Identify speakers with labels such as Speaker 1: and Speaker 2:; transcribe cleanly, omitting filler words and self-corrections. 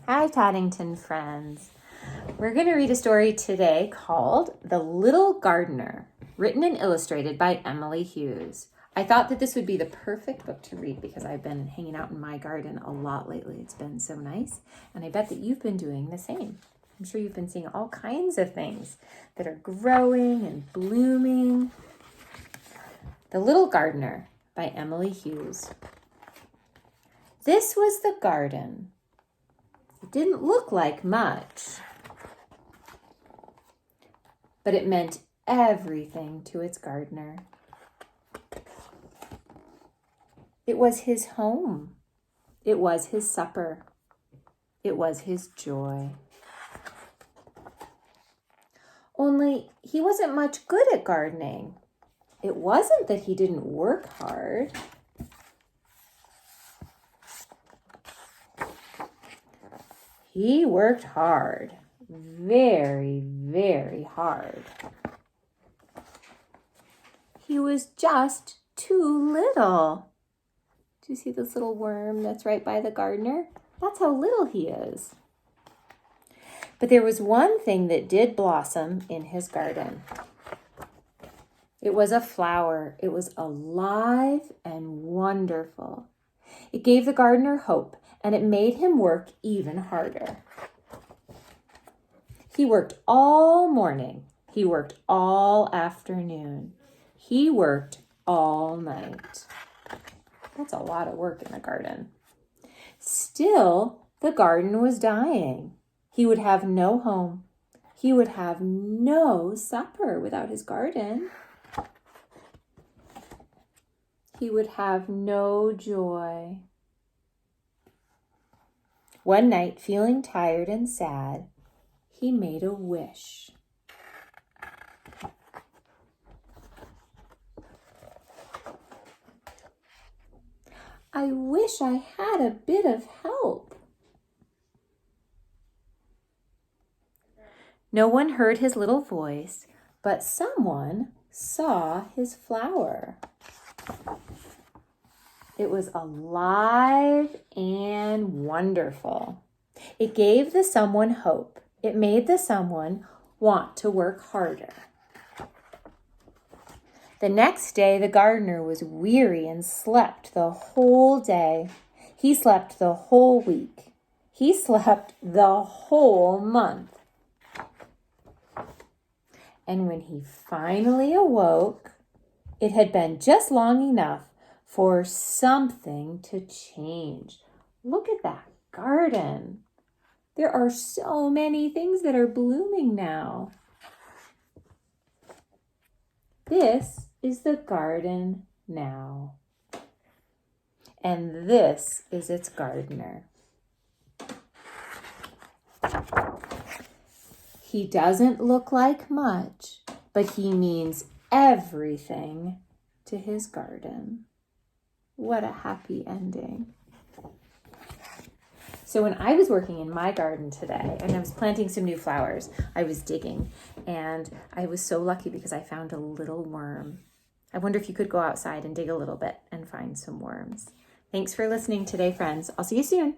Speaker 1: Hi, Paddington friends. We're going to read a story today called The Little Gardener, written and illustrated by Emily Hughes. I thought that this would be the perfect book to read because I've been hanging out in my garden a lot lately. It's been so nice, and I bet that you've been doing the same. I'm sure you've been seeing all kinds of things that are growing and blooming. The Little Gardener by Emily Hughes. This was the garden. It didn't look like much, but it meant everything to its gardener. It was his home. It was his supper. It was his joy. Only he wasn't much good at gardening. It wasn't that he didn't work hard. He worked hard, very, very hard. He was just too little. Do you see this little worm that's right by the gardener? That's how little he is. But there was one thing that did blossom in his garden. It was a flower. It was alive and wonderful. It gave the gardener hope, and it made him work even harder. He worked all morning. He worked all afternoon. He worked all night. That's a lot of work in a garden. Still, the garden was dying. He would have no home. He would have no supper without his garden. He would have no joy. One night, feeling tired and sad, he made a wish. I wish I had a bit of help. No one heard his little voice, but someone saw his flower. It was alive and wonderful. It gave the someone hope. It made the someone want to work harder. The next day, the gardener was weary and slept the whole day. He slept the whole week. He slept the whole month. And when he finally awoke, it had been just long enough for something to change. Look at that garden. There are so many things that are blooming now. This is the garden now. And this is its gardener. He doesn't look like much, but he means everything to his garden. What a happy ending. So when I was working in my garden today and I was planting some new flowers, I was digging, and I was so lucky because I found a little worm. I wonder if you could go outside and dig a little bit and find some worms. Thanks for listening today, friends. I'll see you soon.